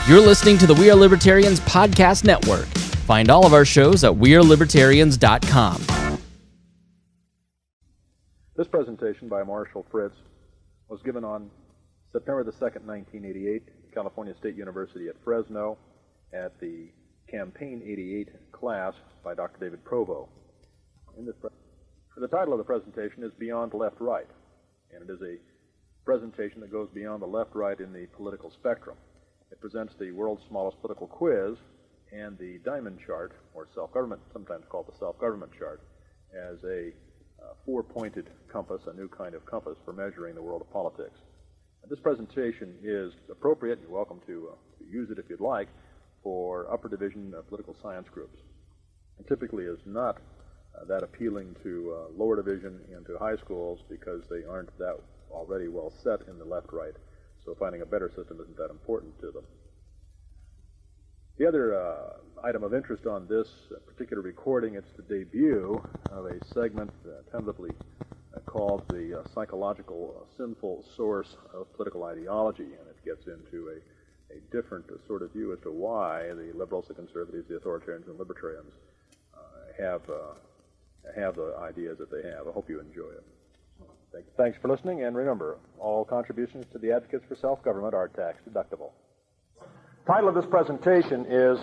You're listening to the We Are Libertarians podcast network. Find all of our shows at wearelibertarians.com. This presentation by Marshall Fritz was given on September the 2nd, 1988, California State University at Fresno at the Campaign 88 class by Dr. David Provo. The title of the presentation is Beyond Left-Right, and it is a presentation that goes beyond the left-right in the political spectrum. It presents the world's smallest political quiz and the diamond chart, or self-government, sometimes called the self-government chart, as a four-pointed compass, a new kind of compass for measuring the world of politics. And this presentation is appropriate, you're welcome to use it if you'd like, for upper division political science groups. And typically is not that appealing to lower division and to high schools because they aren't that already well set in the left-right. So finding a better system isn't that important to them. The other item of interest on this particular recording, it's the debut of a segment tentatively called the psychological sinful source of political ideology, and it gets into a different sort of view as to why the liberals, the conservatives, the authoritarians, and libertarians have the ideas that they have. I hope you enjoy it. Thanks for listening, and remember, all contributions to the Advocates for Self-Government are tax deductible. The title of this presentation is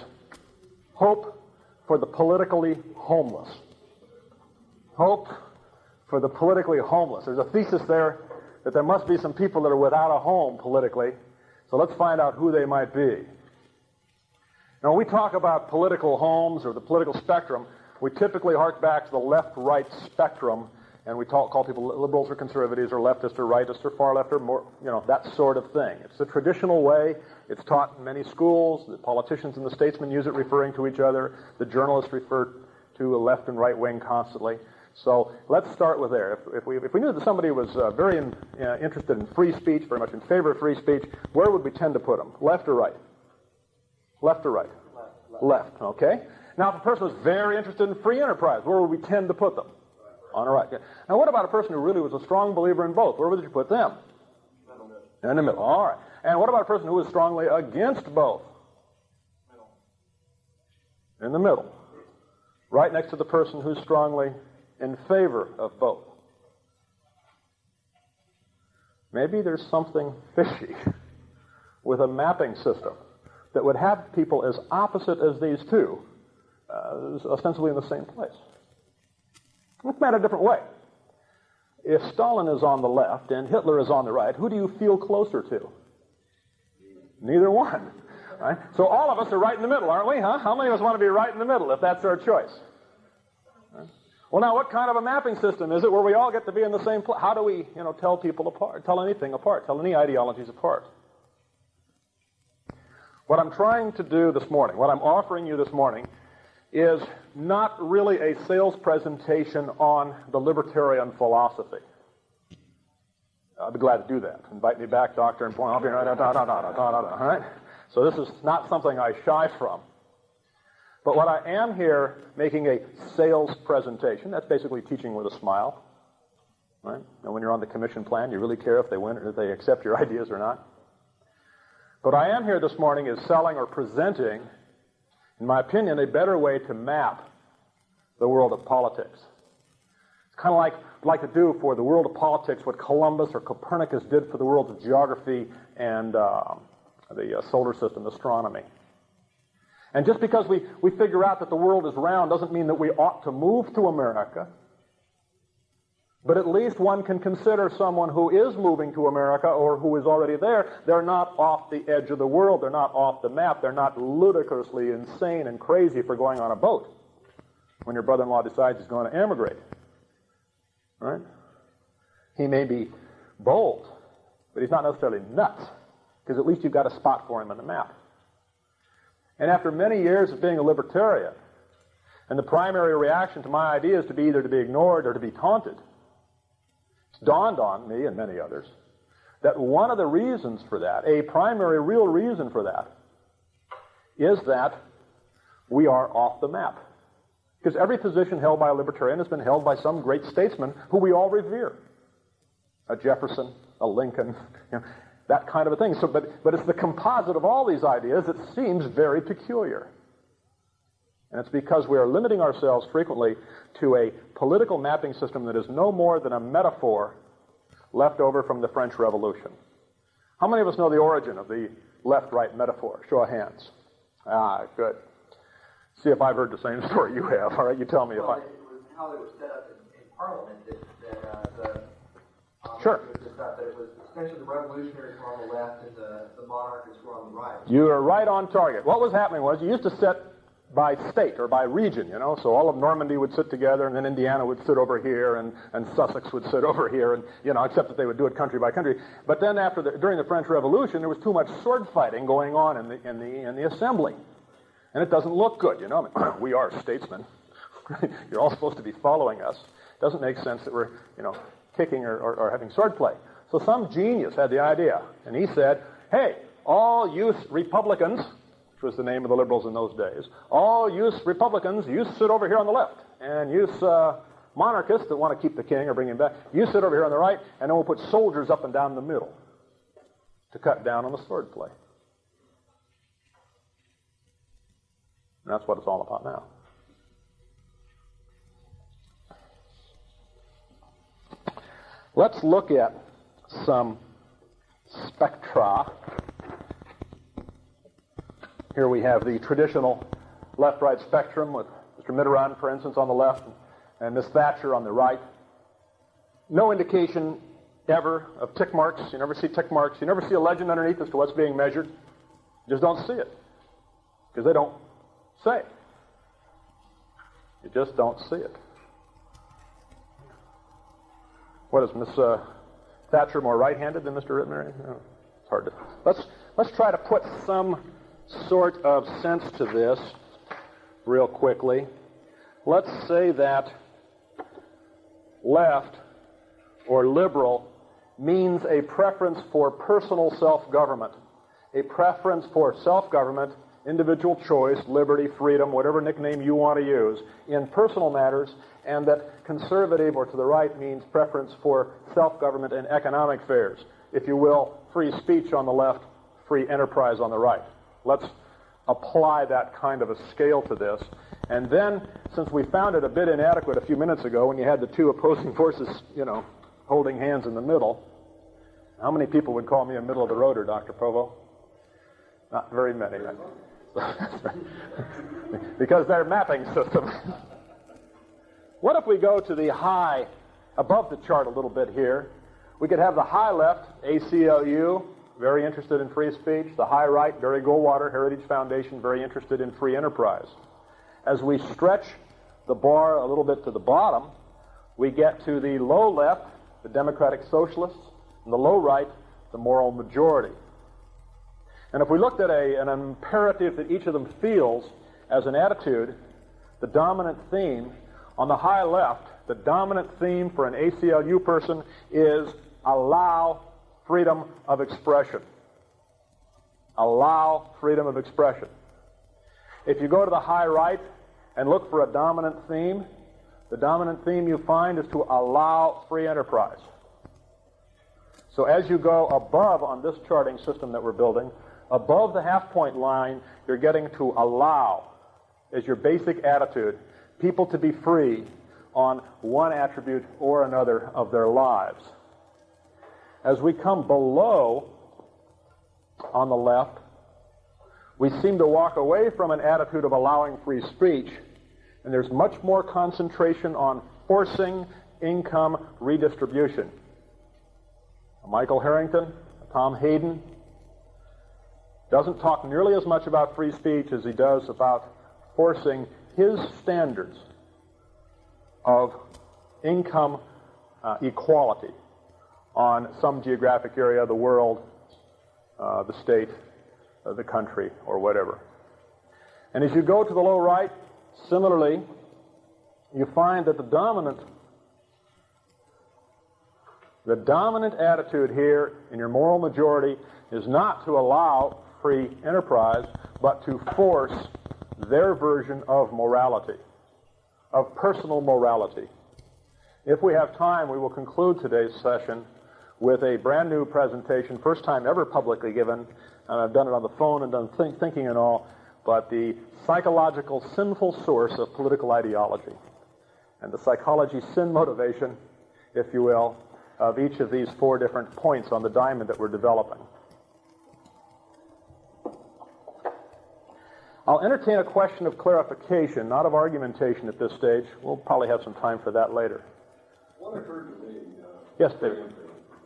Hope for the Politically Homeless. Hope for the politically homeless. There's a thesis there that there must be some people that are without a home politically, so let's find out who they might be. Now, when we talk about political homes or the political spectrum, we typically hark back to the left-right spectrum, and we call people liberals or conservatives or leftists or rightists or far left or more, that sort of thing. It's the traditional way. It's taught in many schools. The politicians and the statesmen use it referring to each other. The journalists refer to a left and right wing constantly. So let's start with there. If we knew that somebody was very interested in free speech, very much in favor of free speech, where would we tend to put them? Left or right? Left or right? Left, okay. Now, if a person was very interested in free enterprise, where would we tend to put them? On the right. Now, what about a person who really was a strong believer in both? Where would you put them? In the middle. All right. And what about a person who was strongly against both? In the middle. Right next to the person who's strongly in favor of both. Maybe there's something fishy with a mapping system that would have people as opposite as these two, ostensibly in the same place. Let's make it a different way. If Stalin is on the left and Hitler is on the right, who do you feel closer to? Neither one. Right? So all of us are right in the middle, aren't we? Huh? How many of us want to be right in the middle if that's our choice? Right? Well, now, what kind of a mapping system is it where we all get to be in the same place? How do we, tell people apart, tell anything apart, tell any ideologies apart? What I'm trying to do this morning, what I'm offering you this morning, is not really a sales presentation on the libertarian philosophy. I'd be glad to do that. Invite me back, doctor, and point off here. All right? So this is not something I shy from. But what I am here making a sales presentation, that's basically teaching with a smile. Right? And when you're on the commission plan, you really care if they win or if they accept your ideas or not. What I am here this morning is selling or presenting, in my opinion, a better way to map the world of politics. It's kind of like to do for the world of politics what Columbus or Copernicus did for the world of geography and the solar system, astronomy. And just because we figure out that the world is round doesn't mean that we ought to move to America. But at least one can consider someone who is moving to America or who is already there. They're not off the edge of the world. They're not off the map. They're not ludicrously insane and crazy for going on a boat when your brother-in-law decides he's going to emigrate. Right? He may be bold, but he's not necessarily nuts, because at least you've got a spot for him on the map. And after many years of being a libertarian, and the primary reaction to my ideas to be either to be ignored or to be taunted, it's dawned on me and many others that one of the reasons for that, a primary real reason for that, is that we are off the map. Because every position held by a libertarian has been held by some great statesman who we all revere. A Jefferson, a Lincoln. that kind of a thing. So, but it's the composite of all these ideas that seems very peculiar. And it's because we are limiting ourselves frequently to a political mapping system that is no more than a metaphor left over from the French Revolution. How many of us know the origin of the left-right metaphor? Show of hands. Ah, good. See if I've heard the same story you have. All right, you tell me if I... It was how it was set up in Parliament Sure. that it was essentially the revolutionaries were on the left and the monarchists were on the right. You are right on target. What was happening was you used to set by state or by region, you know, so all of Normandy would sit together, and then Indiana would sit over here, and Sussex would sit over here, and, you know, except that they would do it country by country. But then during the French Revolution, there was too much sword fighting going on in the assembly. And it doesn't look good, you know. I mean, we are statesmen. You're all supposed to be following us. It doesn't make sense that we're, you know, kicking or having sword play. So some genius had the idea, and he said, hey, all you Republicans, which was the name of the liberals in those days, all you Republicans, you sit over here on the left, and you monarchists that want to keep the king or bring him back, you sit over here on the right, and then we'll put soldiers up and down the middle to cut down on the sword play. And that's what it's all about now. Let's look at some spectra. Here we have the traditional left-right spectrum with Mr. Mitterrand, for instance, on the left, and Miss Thatcher on the right. No indication ever of tick marks. You never see tick marks. You never see a legend underneath as to what's being measured. You just don't see it because they don't say. You just don't see it. What is Miss Thatcher more right-handed than Mr. Rittenberry? No, it's hard to. Let's try to put some sort of sense to this real quickly. Let's say that left or liberal means a preference for personal self-government, a preference for self-government, individual choice, liberty, freedom, whatever nickname you want to use, in personal matters, and that conservative or to the right means preference for self-government and economic affairs. If you will, free speech on the left, free enterprise on the right. Let's apply that kind of a scale to this. And then, since we found it a bit inadequate a few minutes ago when you had the two opposing forces, you know, holding hands in the middle, how many people would call me a middle-of-the-roader, Dr. Provo? Not very many. Because they're mapping systems. What if we go to the high, above the chart a little bit here? We could have the high left, ACLU, very interested in free speech. The high right, Barry Goldwater, Heritage Foundation, very interested in free enterprise. As we stretch the bar a little bit to the bottom, we get to the low left, the Democratic Socialists, and the low right, the moral majority. And if we looked at an imperative that each of them feels as an attitude, the dominant theme on the high left, the dominant theme for an ACLU person is allow freedom of expression. Allow freedom of expression. If you go to the high right and look for a dominant theme, the dominant theme you find is to allow free enterprise. So as you go above on this charting system that we're building, above the half-point line, you're getting to allow, as your basic attitude, people to be free on one attribute or another of their lives. As we come below on the left, we seem to walk away from an attitude of allowing free speech, and there's much more concentration on forcing income redistribution. Michael Harrington, Tom Hayden, doesn't talk nearly as much about free speech as he does about forcing his standards of income equality on some geographic area of the world, the state, the country, or whatever. And as you go to the low right, similarly, you find that the dominant attitude here in your moral majority is not to allow free enterprise, but to force their version of morality, of personal morality. If we have time, we will conclude today's session with a brand new presentation, first time ever publicly given, and I've done it on the phone and done thinking and all, but the psychological sinful source of political ideology and the psychology sin motivation, if you will, of each of these four different points on the diamond that we're developing. I'll entertain a question of clarification, not of argumentation at this stage. We'll probably have some time for that later. What occurred to me, yes, David.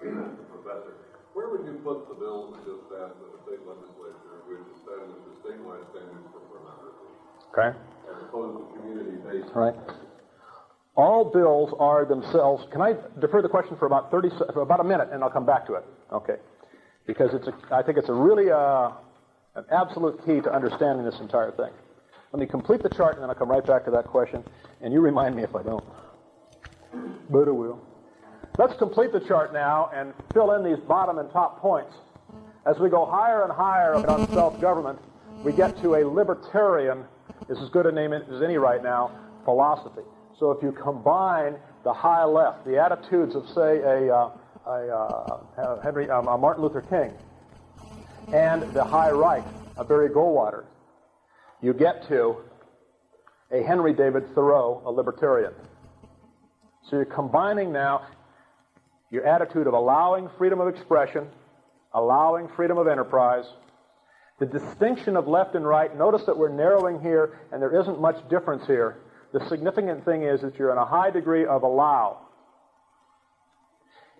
Professor, where would you put the bills that just passed in the state legislature, which establishes statewide standards for pornography, Okay. as opposed to community-based? Right. All bills are themselves. Can I defer the question for about a minute, and I'll come back to it? Okay. Because I think it's a really an absolute key to understanding this entire thing. Let me complete the chart, and then I'll come right back to that question, and you remind me if I don't. But I will. Let's complete the chart now and fill in these bottom and top points. As we go higher and higher on self-government, we get to a libertarian, is as good a name as any right now, philosophy. So if you combine the high left, the attitudes of, say, Martin Luther King, and the high right, a Barry Goldwater, you get to a Henry David Thoreau, a libertarian. So you're combining now your attitude of allowing freedom of expression, allowing freedom of enterprise, the distinction of left and right. Notice that we're narrowing here, and there isn't much difference here. The significant thing is that you're in a high degree of allow.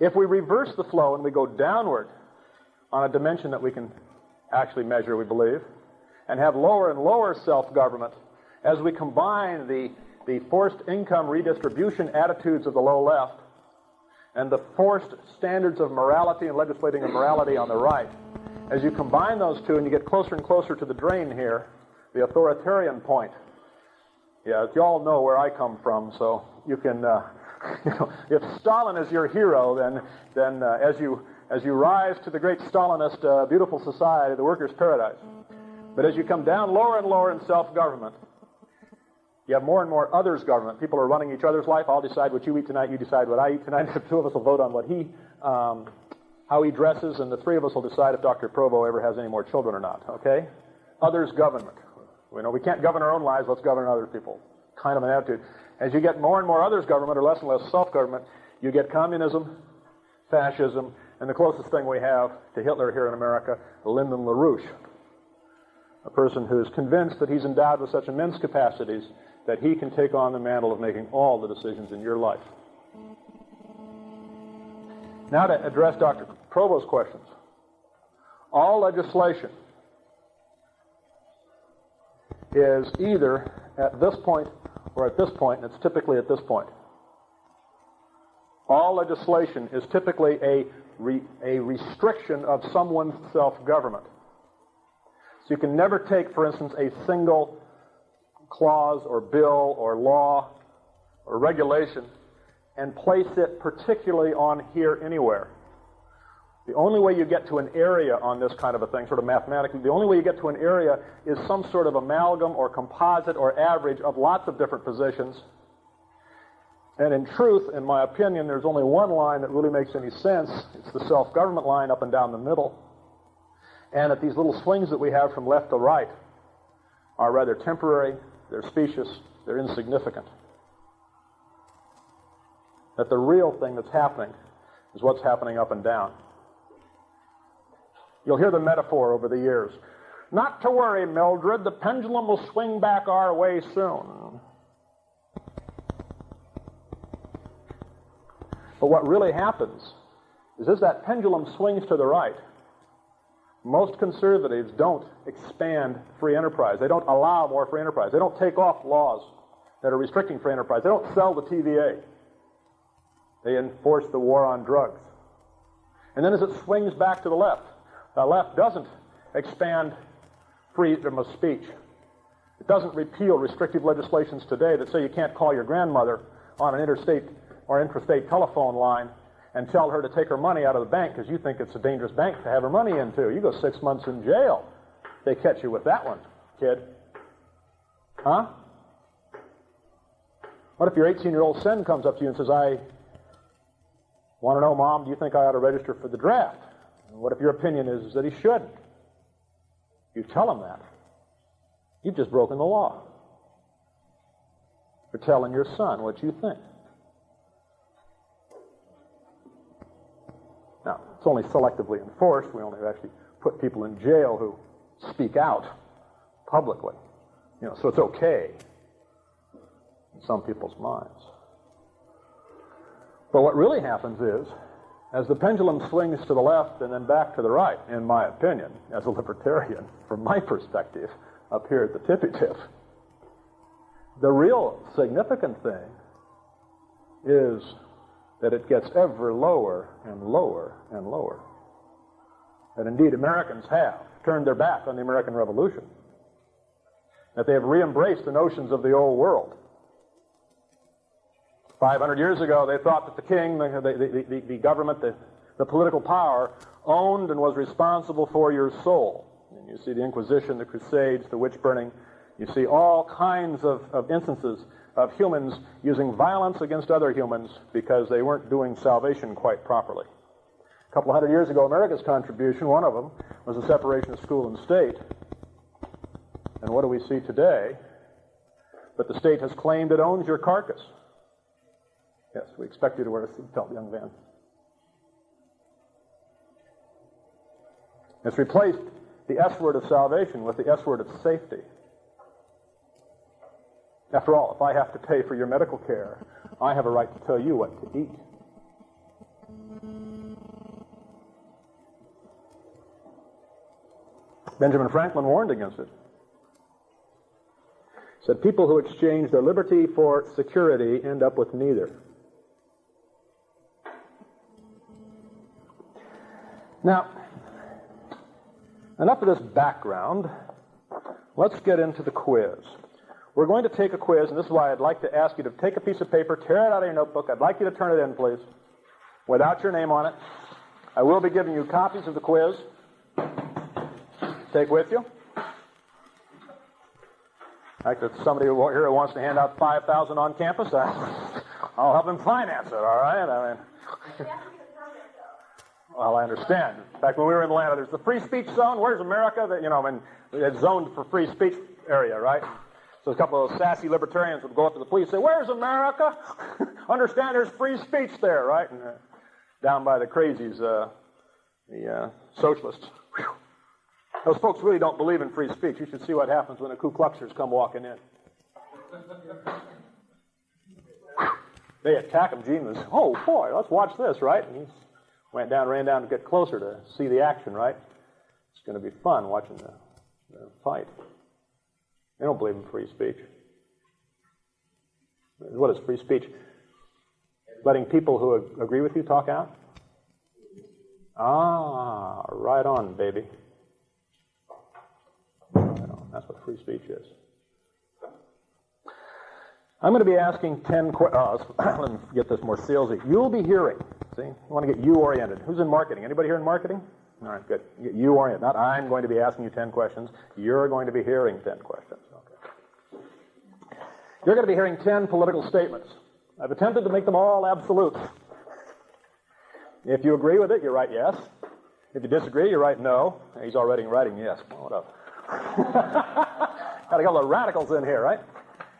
If we reverse the flow and we go downward on a dimension that we can actually measure, we believe, and have lower and lower self-government, as we combine the forced income redistribution attitudes of the low left and the forced standards of morality and legislating of morality on the right, as you combine those two and you get closer and closer to the drain here, the authoritarian point. Yeah, you all know where I come from, so you can, if Stalin is your hero, then as you rise to the great Stalinist beautiful society, the workers' paradise. But as you come down lower and lower in self-government, you have more and more others' government. People are running each other's life. I'll decide what you eat tonight. You decide what I eat tonight. The two of us will vote on what how he dresses, and the three of us will decide if Dr. Provo ever has any more children or not. Okay? Others' government. We can't govern our own lives. Let's govern other people. Kind of an attitude. As you get more and more others' government, or less and less self-government, you get communism, fascism, and the closest thing we have to Hitler here in America, Lyndon LaRouche, a person who is convinced that he's endowed with such immense capacities that he can take on the mantle of making all the decisions in your life. Now to address Dr. Provo's questions. All legislation is either at this point or at this point, and it's typically at this point. All legislation is typically a restriction of someone's self-government. So you can never take, for instance, a single clause or bill or law or regulation and place it particularly on here anywhere. The only way you get to an area on this kind of a thing, sort of mathematically, the only way you get to an area is some sort of amalgam or composite or average of lots of different positions. And in truth, in my opinion, there's only one line that really makes any sense. It's the self-government line up and down the middle. And that these little swings that we have from left to right are rather temporary, they're specious, they're insignificant. That the real thing that's happening is what's happening up and down. You'll hear the metaphor over the years. Not to worry, Mildred, the pendulum will swing back our way soon. But what really happens is as that pendulum swings to the right, most conservatives don't expand free enterprise. They don't allow more free enterprise. They don't take off laws that are restricting free enterprise. They don't sell the TVA. They enforce the war on drugs. And then as it swings back to the left doesn't expand freedom of speech. It doesn't repeal restrictive legislations today that say you can't call your grandmother on an interstate or intrastate telephone line and tell her to take her money out of the bank because you think it's a dangerous bank to have her money into. You go 6 months in jail. They catch you with that one, kid. Huh? What if your 18-year-old son comes up to you and says, Want to know, Mom, do you think I ought to register for the draft? And what if your opinion is that he shouldn't? You tell him that. You've just broken the law. You're telling your son what you think. Now, it's only selectively enforced. We only actually put people in jail who speak out publicly. So it's okay in some people's minds. But what really happens is, as the pendulum swings to the left and then back to the right, in my opinion, as a libertarian, from my perspective, up here at the tippy-tip, the real significant thing is that it gets ever lower and lower and lower. That indeed Americans have turned their back on the American Revolution. That they have re-embraced the notions of the old world. 500 years ago, they thought that the king, the government, the political power, owned and was responsible for your soul. And you see the Inquisition, the Crusades, the witch burning. You see all kinds of instances of humans using violence against other humans because they weren't doing salvation quite properly. A couple of hundred years ago, America's contribution, one of them, was the separation of school and state. And what do we see today? But the state has claimed it owns your carcass. Yes, we expect you to wear a seatbelt, young man. It's replaced the S word of salvation with the S word of safety. After all, if I have to pay for your medical care, I have a right to tell you what to eat. Benjamin Franklin warned against it. He said, people who exchange their liberty for security end up with neither. Now, enough of this background. Let's get into the quiz. We're going to take a quiz, and this is why I'd like to ask you to take a piece of paper, tear it out of your notebook. I'd like you to turn it in, please, without your name on it. I will be giving you copies of the quiz. Take with you. Like there's somebody here who wants to hand out 5,000 on campus. I'll help him finance it, all right? I mean, well, I understand. In fact, when we were in Atlanta, there's the free speech zone. Where's America? It's zoned for free speech area, right? So a couple of those sassy libertarians would go up to the police and say, where's America? Understand there's free speech there, right? And down by the crazies, the socialists. Whew. Those folks really don't believe in free speech. You should see what happens when the Ku Kluxers come walking in. They attack him. Gene was, oh boy, let's watch this, right? And he ran down to get closer to see the action, right? It's going to be fun watching the fight. They don't believe in free speech. What is free speech? Letting people who agree with you talk out? Ah, right on, baby. That's what free speech is. I'm going to be asking 10 questions. Let me get this more salesy. You'll be hearing. See? You want to get you-oriented. Who's in marketing? Anybody here in marketing? All right, good. Get you-oriented. Not I'm going to be asking you 10 questions. You're going to be hearing 10 questions. Okay. You're going to be hearing 10 political statements. I've attempted to make them all absolutes. If you agree with it, you write yes. If you disagree, you write no. He's already writing yes. Well, what up? Got to get all the radicals in here, right?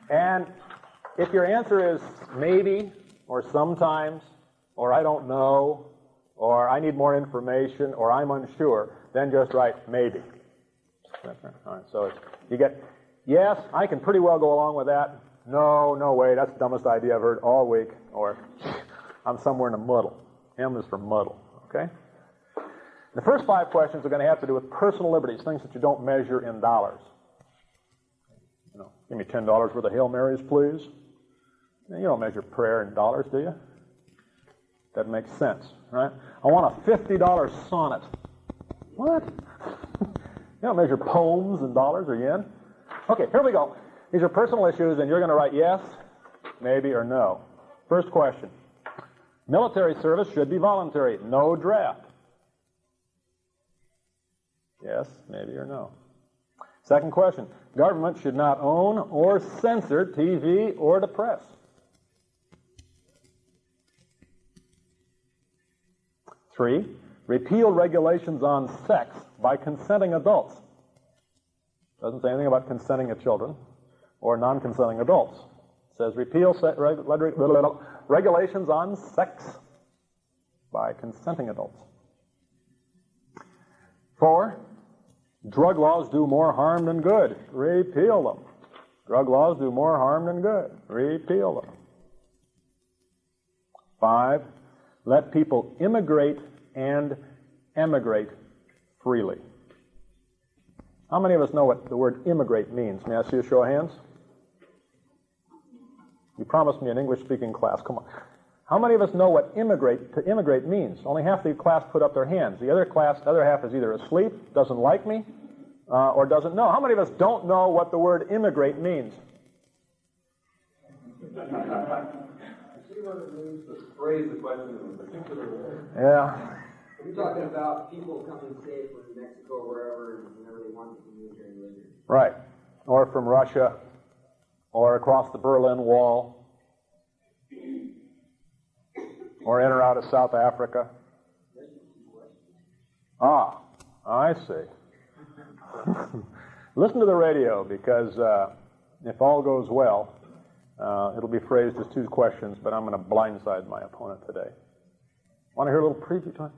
And if your answer is maybe, or sometimes, or I don't know, or I need more information, or I'm unsure, then just write maybe. All right, so you get, yes, I can pretty well go along with that. No, no way, that's the dumbest idea I've heard all week. Or I'm somewhere in the muddle. M is for muddle, okay? The first 5 questions are going to have to do with personal liberties, things that you don't measure in dollars. Give me $10 worth of Hail Marys, please. You don't measure prayer in dollars, do you? That makes sense, right? I want a $50 sonnet. What? You don't measure poems in dollars or yen. Okay, here we go. These are personal issues, and you're going to write yes, maybe, or no. First question. Military service should be voluntary. No draft. Yes, maybe, or no. Second question. Government should not own or censor TV or the press. 3, repeal regulations on sex by consenting adults. Doesn't say anything about consenting of children or non-consenting adults. It says repeal regulations on sex by consenting adults. 4, drug laws do more harm than good. Repeal them. Drug laws do more harm than good. Repeal them. 5, let people immigrate and emigrate freely. How many of us know what the word immigrate means? May I see a show of hands? You promised me an English-speaking class. Come on. How many of us know what to immigrate means? Only half the class put up their hands. The other half is either asleep, doesn't like me, or doesn't know. How many of us don't know what the word immigrate means? See what it means to phrase the question in a particular way. Yeah. You're talking about people coming safe from Mexico or wherever, and whenever they want to move here and live here. Right. Or from Russia, or across the Berlin Wall, or in or out of South Africa. Ah, I see. Listen to the radio, because if all goes well, it'll be phrased as 2 questions, but I'm going to blindside my opponent today. Want to hear a little preview time?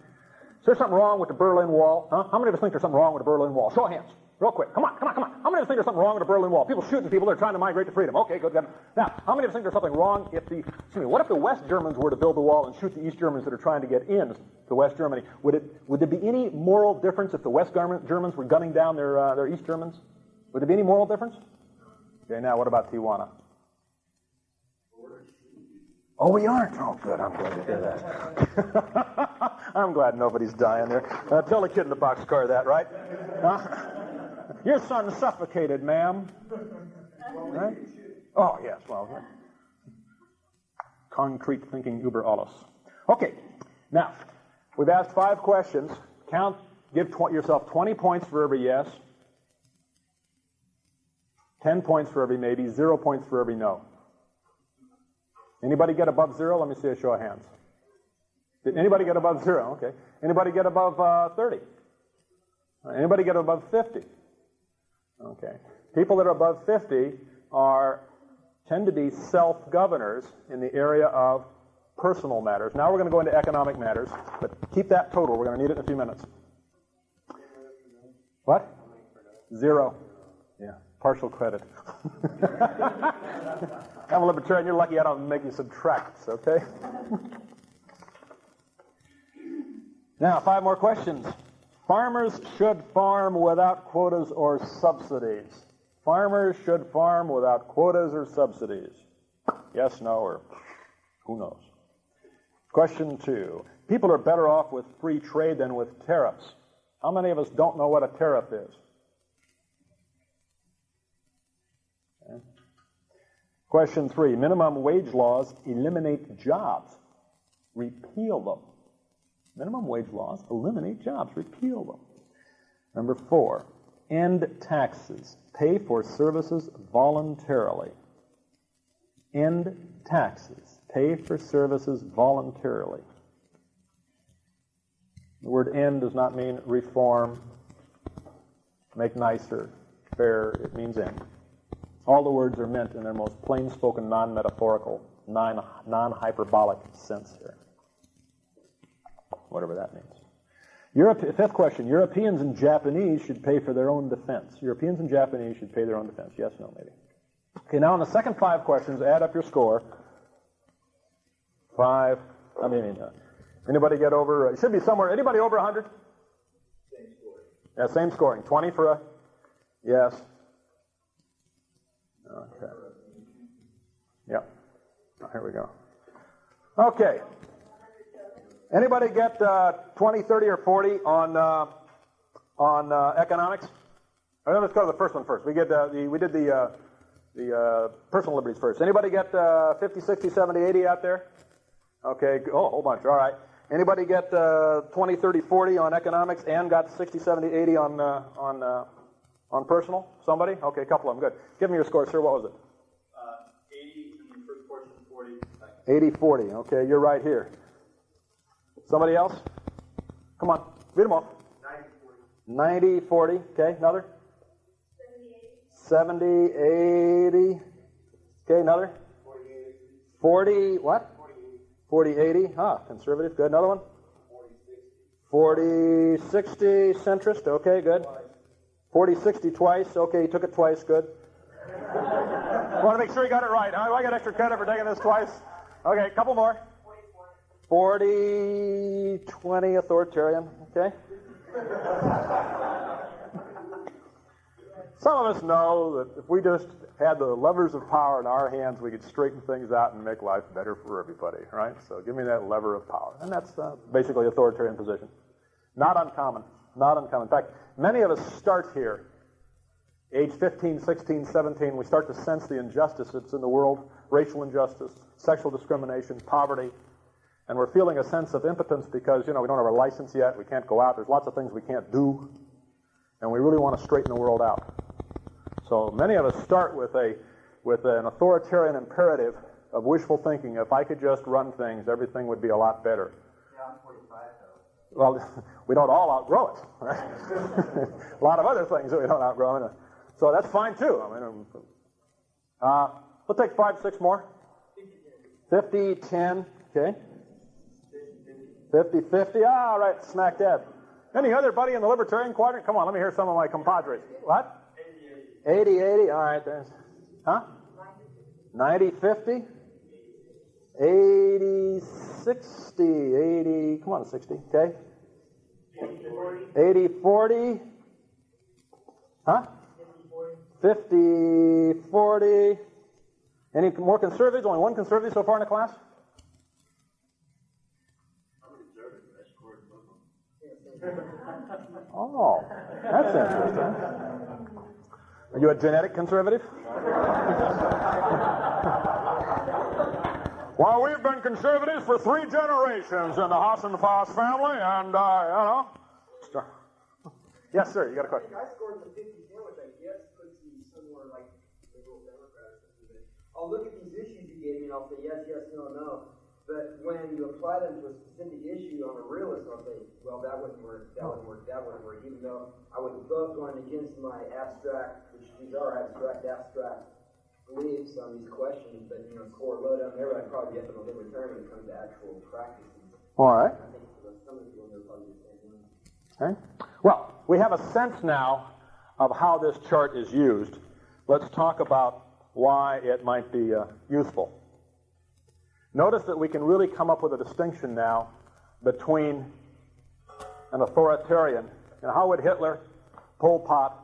Is there something wrong with the Berlin Wall? Huh? How many of us think there's something wrong with the Berlin Wall? Show of hands. Real quick. Come on. How many of us think there's something wrong with the Berlin Wall? People shooting people that are trying to migrate to freedom. Okay, good. Now, how many of us think there's something wrong what if the West Germans were to build the wall and shoot the East Germans that are trying to get in to West Germany? Would there be any moral difference if the West Germans were gunning down their East Germans? Would there be any moral difference? Okay, now what about Tijuana? Oh, we aren't? Oh, good. I'm glad to hear that. I'm glad nobody's dying there. Tell the kid in the boxcar that, right? Your son's suffocated, ma'am. Right? Oh, yes. Well, concrete thinking über alles. Okay. Now, we've asked 5 questions. Give yourself 20 points for every yes, 10 points for every maybe, 0 points for every no. Anybody get above 0? Let me see a show of hands. Did anybody get above 0? Okay. Anybody get above 30? Anybody get above 50? Okay. People that are above 50 tend to be self-governors in the area of personal matters. Now we're going to go into economic matters, but keep that total. We're going to need it in a few minutes. What? 0. Yeah. Partial credit. I'm a libertarian. You're lucky I don't make you subtract, okay? Now, 5 more questions. Farmers should farm without quotas or subsidies. Farmers should farm without quotas or subsidies. Yes, no, or who knows? Question 2. People are better off with free trade than with tariffs. How many of us don't know what a tariff is? Okay. Question 3. Minimum wage laws eliminate jobs. Repeal them. Minimum wage laws eliminate jobs. Repeal them. Number 4. End taxes. Pay for services voluntarily. End taxes. Pay for services voluntarily. The word end does not mean reform, make nicer, fair. It means end. All the words are meant in their most plain-spoken, non-metaphorical, non-hyperbolic sense here. Whatever that means. 5th question. Europeans and Japanese should pay for their own defense. Europeans and Japanese should pay their own defense. Yes, no, maybe. Okay, now on the second 5 questions, add up your score. 5. Anybody get over? It should be somewhere. Anybody over 100? Same scoring. Yeah, same scoring. 20 for a yes. Okay. Yep. Here we go. Okay. Anybody get 20, 30, or 40 on economics? Let's go to the first one first. We did the personal liberties first. Anybody get 50, 60, 70, 80 out there? Okay. Oh, a whole bunch. All right. Anybody get 20, 30, 40 on economics and got 60, 70, 80 on personal? Somebody? Okay, a couple of them. Good. Give me your score, sir. What was it? 80 in the first portion, 40 second. 80, 40. Okay, you're right here. Somebody else? Come on, read them off. 90, 40. Okay, another? 70, 80. Okay, another? 40, what? 40, 80. Conservative. Good. Another one? 40, 60. Centrist. Okay, good. 40, 60 twice. Okay, you took it twice. Good. I want to make sure you got it right. I got extra credit for taking this twice. Okay, a couple more. 40, 20 authoritarian. Okay. Some of us know that if we just had the levers of power in our hands, we could straighten things out and make life better for everybody, right? So give me that lever of power. And that's basically authoritarian position. Not uncommon. Not uncommon. In fact, many of us start here, age 15, 16, 17. We start to sense the injustice that's in the world, racial injustice, sexual discrimination, poverty. And we're feeling a sense of impotence because, we don't have our license yet. We can't go out. There's lots of things we can't do. And we really want to straighten the world out. So many of us start with an authoritarian imperative of wishful thinking. If I could just run things, everything would be a lot better. Yeah, I'm 45, though. Well, we don't all outgrow it. Right? A lot of other things that we don't outgrow. So that's fine, too. We'll take 5, 6 more. 50, 10. Okay. 50, 50. All right, smack dab. Any other buddy in the libertarian quadrant? Come on, let me hear some of my compadres. What? 80, 80. All right, there's. 90, 50. 80, 60. 80. Come on, 60. Okay. 80, 40. 50, 40. Any more conservatives? Only one conservative so far in the class? Oh, that's interesting. Are you a genetic conservative? Well, we've been conservatives for 3 generations in the Haas and Foss family, and, Yes, sir, you got a question? I scored the 50-10, which I guess puts me somewhere like liberal Democrat or something. I'll look at these issues you gave me, and I'll say yes, yes, no, no. But when you apply them to a specific issue on a realist, I'll say, well, that wouldn't work, that wouldn't work, that wouldn't work, even though I would vote going against my abstract, which these are abstract beliefs on these questions, but, core low down there, I'd probably get them a libertarian when it comes to actual practices. All right. I think some of the people are probably the same way. Okay. Well, we have a sense now of how this chart is used. Let's talk about why it might be useful. Notice that we can really come up with a distinction now between an authoritarian. How would Hitler, Pol Pot,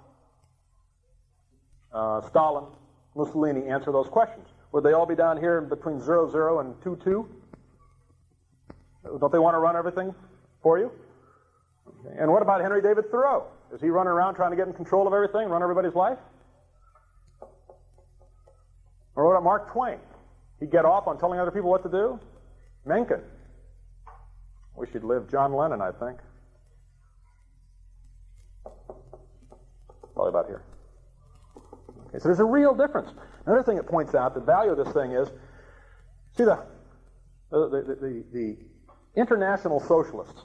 Stalin, Mussolini answer those questions? Would they all be down here between 0, 0 and 2, 2? Don't they want to run everything for you? Okay. And what about Henry David Thoreau? Is he running around trying to get in control of everything, run everybody's life? Or what about Mark Twain? He'd get off on telling other people what to do? Mencken. We should live John Lennon, I think. Probably about here. Okay, so there's a real difference. Another thing it points out, the value of this thing is, see the international socialists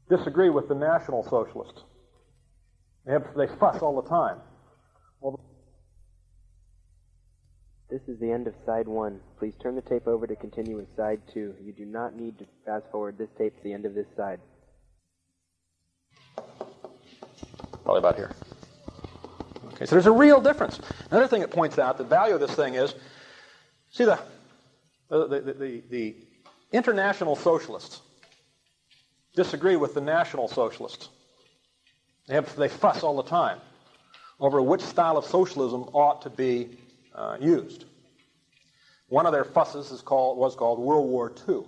disagree with the national socialists. They fuss all the time. Well, this is the end of side 1. Please turn the tape over to continue with side 2. You do not need to fast forward this tape to the end of this side. Probably about here. Okay, so there's a real difference. Another thing it points out, the value of this thing is, see the international socialists disagree with the national socialists. They fuss all the time over which style of socialism ought to be used. One of their fusses was called World War II,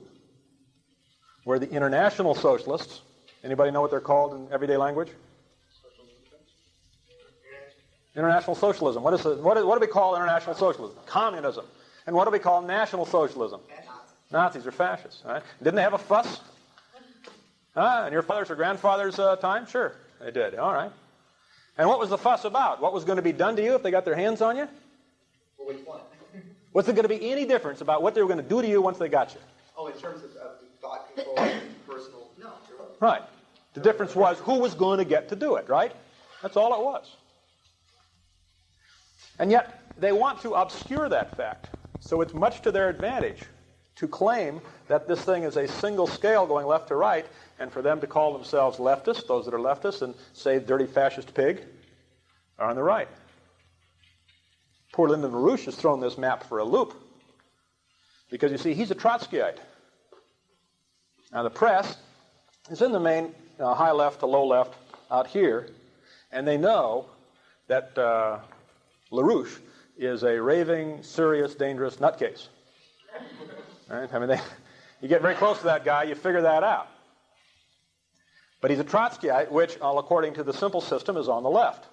where the international socialists, anybody know what they're called in everyday language? International socialism. What do we call international socialism? Communism. And what do we call national socialism? Nazis are fascists. Right? Didn't they have a fuss? In your father's or grandfather's time? Sure, they did. All right. And what was the fuss about? What was going to be done to you if they got their hands on you? Well, which one? Was there going to be any difference about what they were going to do to you once they got you? Oh, in terms of thought control and personal? No. Right. The difference was who was going to get to do it, right? That's all it was. And yet, they want to obscure that fact. So it's much to their advantage to claim that this thing is a single scale going left to right, and for them to call themselves leftists, those that are leftists, and say dirty fascist pig, are on the right. Poor Lyndon LaRouche has thrown this map for a loop. Because you see, he's a Trotskyite. Now the press is in the main high left to low left out here, and they know that LaRouche is a raving, serious, dangerous nutcase. Right? I mean, you get very close to that guy, you figure that out. But he's a Trotskyite, which, according to the simple system, is on the left.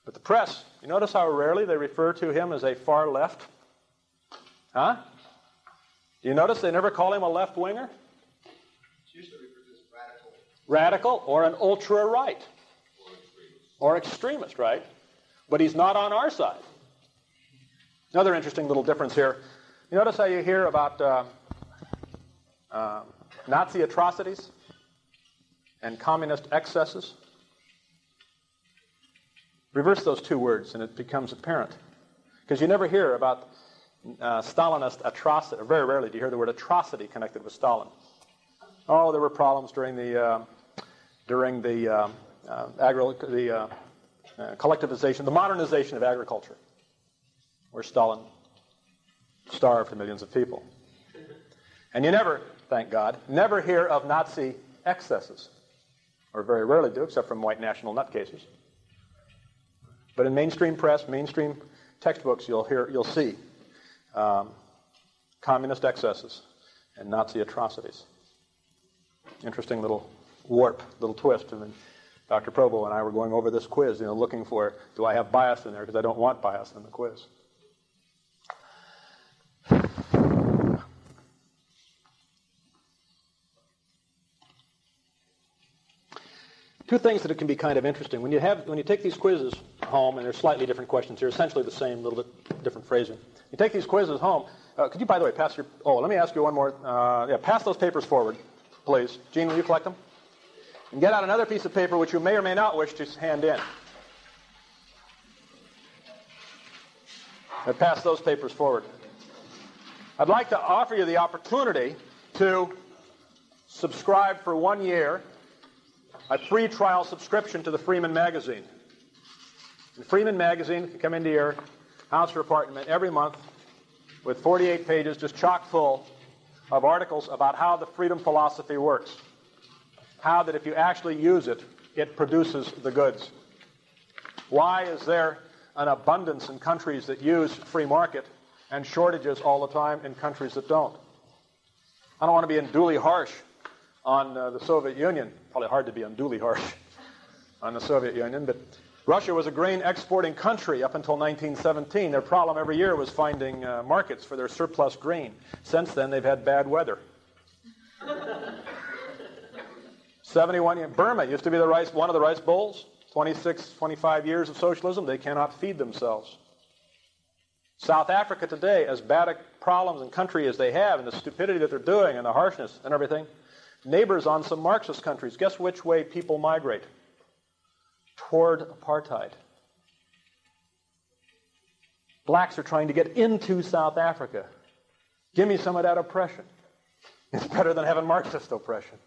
But the press, you notice how rarely they refer to him as a far left? Huh? Do you notice they never call him a left-winger? It's usually referred to as radical. Radical, or an ultra-right. Or extremist, right? But he's not on our side. Another interesting little difference here. You notice how you hear about Nazi atrocities and communist excesses? Reverse those two words and it becomes apparent. Because you never hear about Stalinist atrocity, or very rarely do you hear the word atrocity connected with Stalin. Oh, there were problems during the collectivization, the modernization of agriculture, where Stalin starved millions of people. And you never, thank God, never hear of Nazi excesses, or very rarely do, except from white national nutcases. But in mainstream press, mainstream textbooks, you'll see communist excesses and Nazi atrocities. Interesting little warp, little twist. And then Dr. Probo and I were going over this quiz, looking for, do I have bias in there? Because I don't want bias in the quiz. Two things that it can be kind of interesting. When you take these quizzes home, and there's slightly different questions here, essentially the same, a little bit different phrasing. You take these quizzes home. Could you, by the way, pass your... Oh, let me ask you one more. Pass those papers forward, please. Gene, will you collect them? And get out another piece of paper which you may or may not wish to hand in. And pass those papers forward. I'd like to offer you the opportunity to subscribe for 1 year, a free trial subscription to the Freeman magazine. The Freeman magazine can come into your house or apartment every month with 48 pages just chock full of articles about how the freedom philosophy works. How that if you actually use it, it produces the goods. Why is there an abundance in countries that use free market and shortages all the time in countries that don't? I don't want to be unduly harsh on the Soviet Union. Probably hard to be unduly harsh on the Soviet Union, but Russia was a grain exporting country up until 1917. Their problem every year was finding markets for their surplus grain. Since then, they've had bad weather. 71 years. Burma used to be one of the rice bowls. 26, 25 years of socialism, they cannot feed themselves. South Africa today, as bad a problems in country as they have, and the stupidity that they're doing, and the harshness and everything, neighbors on some Marxist countries, guess which way people migrate? Toward apartheid. Blacks are trying to get into South Africa. Give me some of that oppression. It's better than having Marxist oppression.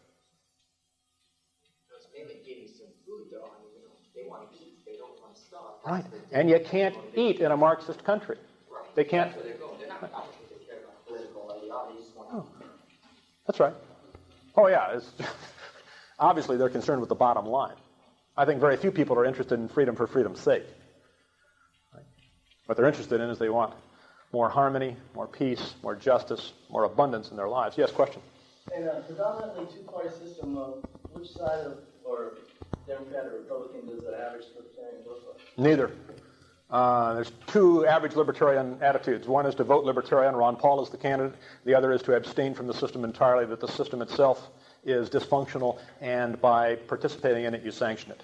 It's mainly getting some food, though. They want to eat. They don't want to starve. Right. And you can't eat in a Marxist country. Right. They can't. That's where they're going. They're not out to take care of political ideology. That's right. Oh, yeah. Obviously, they're concerned with the bottom line. I think very few people are interested in freedom for freedom's sake. Right? What they're interested in is they want more harmony, more peace, more justice, more abundance in their lives. Yes, question? In a predominantly two-party system, which side of, or Democrat or Republican, does the average libertarian vote for? Neither. There's two average libertarian attitudes. One is to vote libertarian. Ron Paul is the candidate. The other is to abstain from the system entirely, that the system itself is dysfunctional, and by participating in it, you sanction it.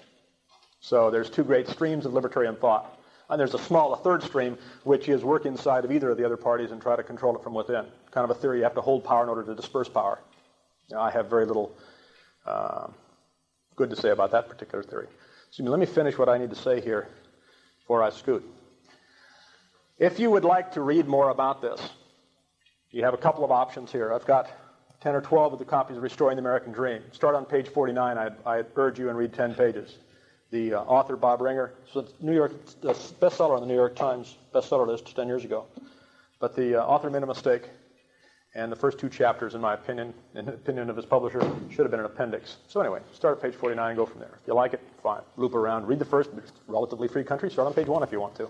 So there's two great streams of libertarian thought. And there's a third stream, which is work inside of either of the other parties and try to control it from within. Kind of a theory, you have to hold power in order to disperse power. I have very little good to say about that particular theory. So let me finish what I need to say here before I scoot. If you would like to read more about this, you have a couple of options here. I've got 10 or 12 of the copies of Restoring the American Dream. Start on page 49. I urge you and read 10 pages. The author, Bob Ringer, so it's the bestseller on the New York Times bestseller list 10 years ago. But the author made a mistake, and the first 2 chapters, in my opinion, in the opinion of his publisher, should have been an appendix. So anyway, start at page 49 and go from there. If you like it, fine. Loop around. Read the first. It's a relatively free country. Start on page 1 if you want to.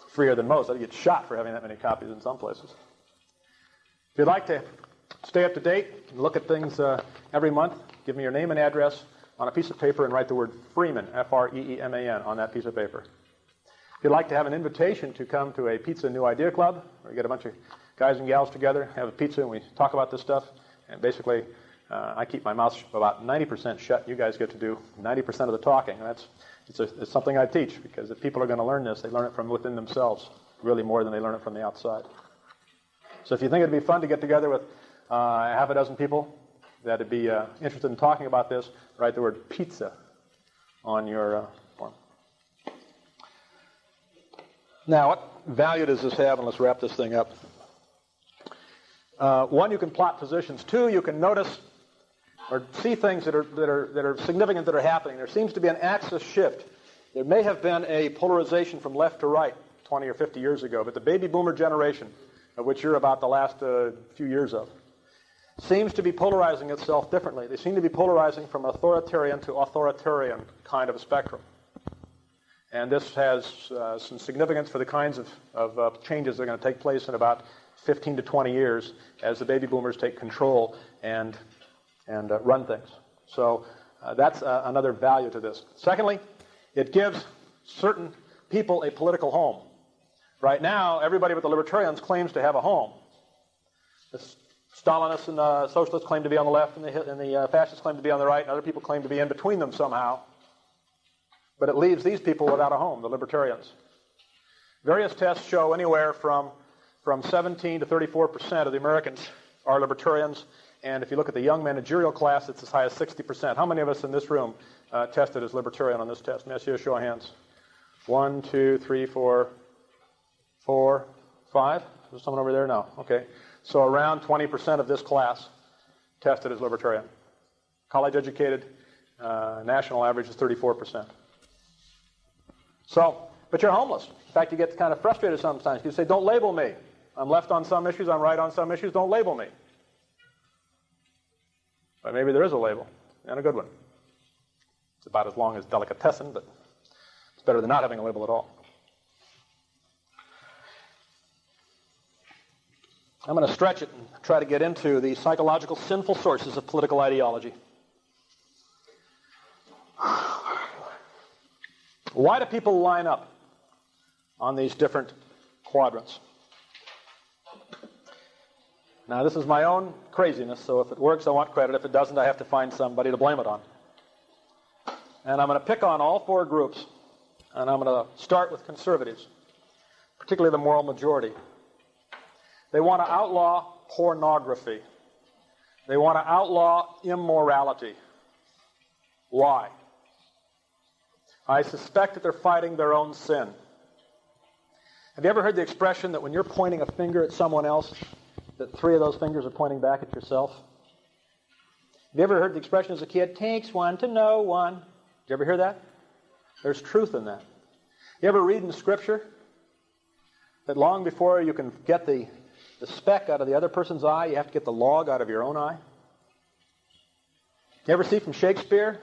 Freer than most. I'd get shot for having that many copies in some places. If you'd like to stay up to date and look at things every month, give me your name and address on a piece of paper and write the word Freeman, F-R-E-E-M-A-N, on that piece of paper. If you'd like to have an invitation to come to a Pizza New Idea Club, where you get a bunch of guys and gals together, have a pizza, and we talk about this stuff, and basically I keep my mouth about 90% shut. You guys get to do 90% of the talking. It's something I teach, because if people are going to learn this, they learn it from within themselves, really more than they learn it from the outside. So if you think it'd be fun to get together with half a dozen people that'd be interested in talking about this, write the word pizza on your form. Now, what value does this have? And let's wrap this thing up. 1, you can plot positions. 2, you can notice or see things that are significant that are happening. There seems to be an axis shift. There may have been a polarization from left to right 20 or 50 years ago, but the baby boomer generation, of which you're about the last few years of, seems to be polarizing itself differently. They seem to be polarizing from authoritarian to authoritarian kind of a spectrum. And this has some significance for the kinds of changes that are going to take place in about 15 to 20 years as the baby boomers take control and run things. So that's another value to this. Secondly, it gives certain people a political home. Right now, everybody but the libertarians claims to have a home. The Stalinists and the socialists claim to be on the left, and the fascists claim to be on the right, and other people claim to be in between them somehow. But it leaves these people without a home, the libertarians. Various tests show anywhere from 17 to 34% of the Americans are libertarians, and if you look at the young managerial class, it's as high as 60%. How many of us in this room tested as libertarian on this test? May I see a show of hands? 1, 2, 3, 4, 5? Is there someone over there? No. Okay. So around 20% of this class tested as libertarian. College educated, national average is 34%. So, but you're homeless. In fact, you get kind of frustrated sometimes. You say, don't label me. I'm left on some issues, I'm right on some issues, don't label me. But maybe there is a label, and a good one. It's about as long as delicatessen, but it's better than not having a label at all. I'm going to stretch it and try to get into the psychological sinful sources of political ideology. Why do people line up on these different quadrants? Now, this is my own craziness, so if it works, I want credit. If it doesn't, I have to find somebody to blame it on. And I'm going to pick on all 4 groups, and I'm going to start with conservatives, particularly the moral majority. They want to outlaw pornography. They want to outlaw immorality. Why? I suspect that they're fighting their own sin. Have you ever heard the expression that when you're pointing a finger at someone else, that 3 of those fingers are pointing back at yourself? Have you ever heard the expression as a kid, takes one to know one? Did you ever hear that? There's truth in that. You ever read in Scripture that long before you can get the speck out of the other person's eye, you have to get the log out of your own eye? You ever see from Shakespeare?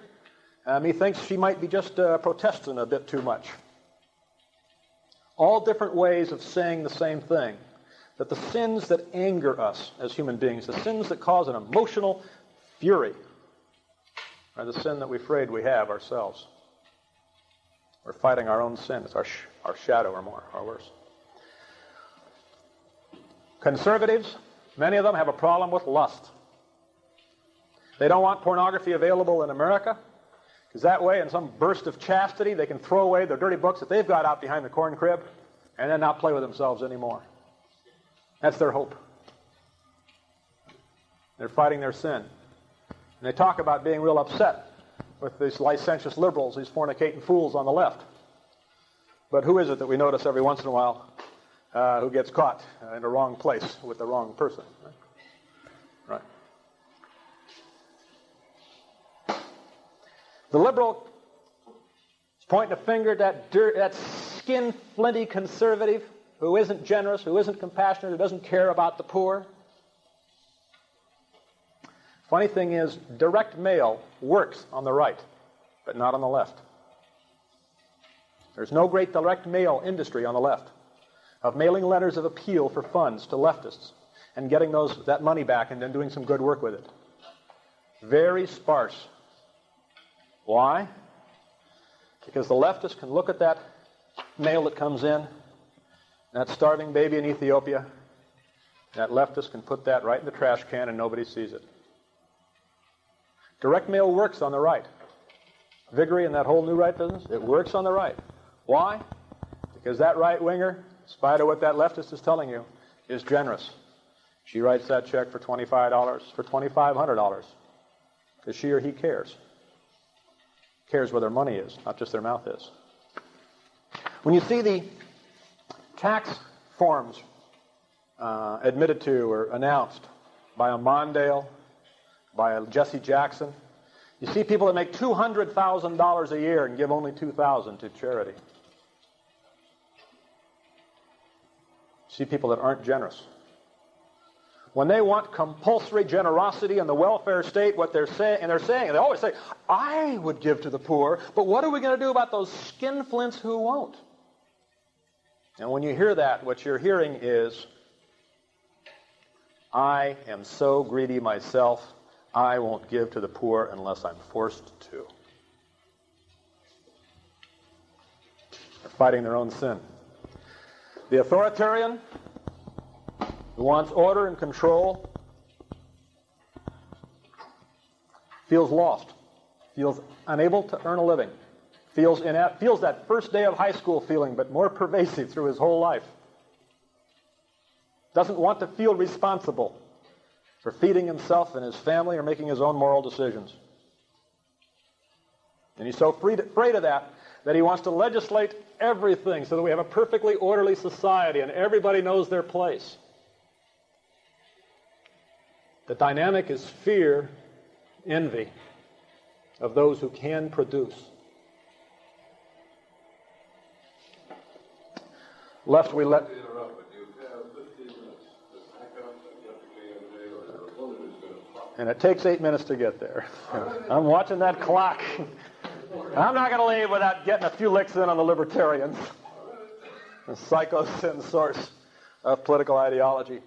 He thinks she might be just protesting a bit too much. All different ways of saying the same thing. That the sins that anger us as human beings, the sins that cause an emotional fury, are the sin that we're afraid we have ourselves. We're fighting our own sin. It's our shadow or more, or worse. Conservatives, many of them have a problem with lust. They don't want pornography available in America, because that way, in some burst of chastity, they can throw away their dirty books that they've got out behind the corn crib and then not play with themselves anymore. That's their hope. They're fighting their sin. And they talk about being real upset with these licentious liberals, these fornicating fools on the left. But who is it that we notice every once in a while who gets caught in the wrong place with the wrong person? Right. The liberal is pointing a finger at that skin-flinty conservative who isn't generous, who isn't compassionate, who doesn't care about the poor. Funny thing is, direct mail works on the right, but not on the left. There's no great direct mail industry on the left of mailing letters of appeal for funds to leftists and getting that money back and then doing some good work with it. Very sparse. Why? Because the leftists can look at that mail that comes in, that starving baby in Ethiopia, that leftist can put that right in the trash can and nobody sees it. Direct mail works on the right. Viggory and that whole new right business, it works on the right. Why? Because that right-winger, in spite of what that leftist is telling you, is generous. She writes that check for $25, for $2,500, because she or he cares. Cares where their money is, not just their mouth is. When you see the tax forms admitted to or announced by a Mondale, by a Jesse Jackson, you see people that make $200,000 a year and give only $2,000 to charity. You see people that aren't generous. When they want compulsory generosity in the welfare state, what they're saying, and they always say, I would give to the poor, but what are we going to do about those skinflints who won't? And when you hear that, what you're hearing is, I am so greedy myself, I won't give to the poor unless I'm forced to. They're fighting their own sin. The authoritarian who wants order and control feels lost, feels unable to earn a living, feels that first day of high school feeling, but more pervasive through his whole life. Doesn't want to feel responsible for feeding himself and his family or making his own moral decisions. And he's so afraid of that he wants to legislate everything so that we have a perfectly orderly society and everybody knows their place. The dynamic is fear, envy of those who can produce. Left we let... And it takes 8 minutes to get there. I'm watching that clock. I'm not going to leave without getting a few licks in on the libertarians. The psycho-sin source of political ideology.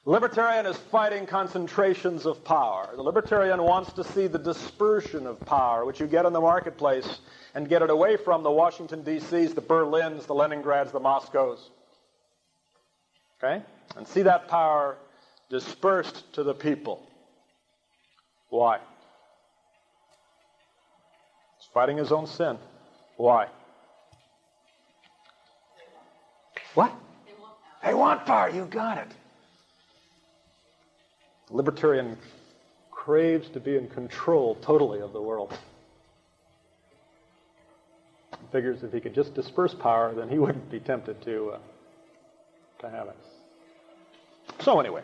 The libertarian is fighting concentrations of power. The libertarian wants to see the dispersion of power, which you get in the marketplace, and get it away from the Washington, D.C.s, the Berlins, the Leningrads, the Moscows. Okay? And see that power dispersed to the people. Why? He's fighting his own sin. Why? What? They want power. You got it. The libertarian craves to be in control totally of the world. He figures if he could just disperse power, then he wouldn't be tempted to have it. So anyway,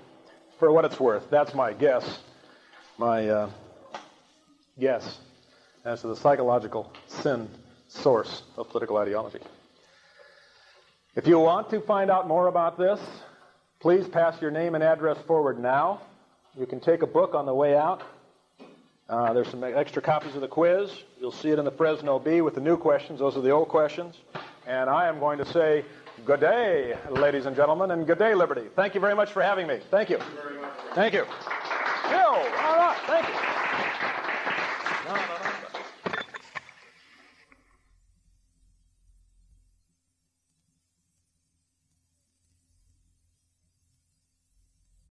for what it's worth, that's my guess. My guess as to the psychological sin source of political ideology. If you want to find out more about this, please pass your name and address forward now. You can take a book on the way out. There's some extra copies of the quiz. You'll see it in the Fresno Bee with the new questions. Those are the old questions. And I am going to say good day, ladies and gentlemen, and good day, Liberty. Thank you very much for having me. Thank you. Thank you very much. Thank you. All right. Thank you.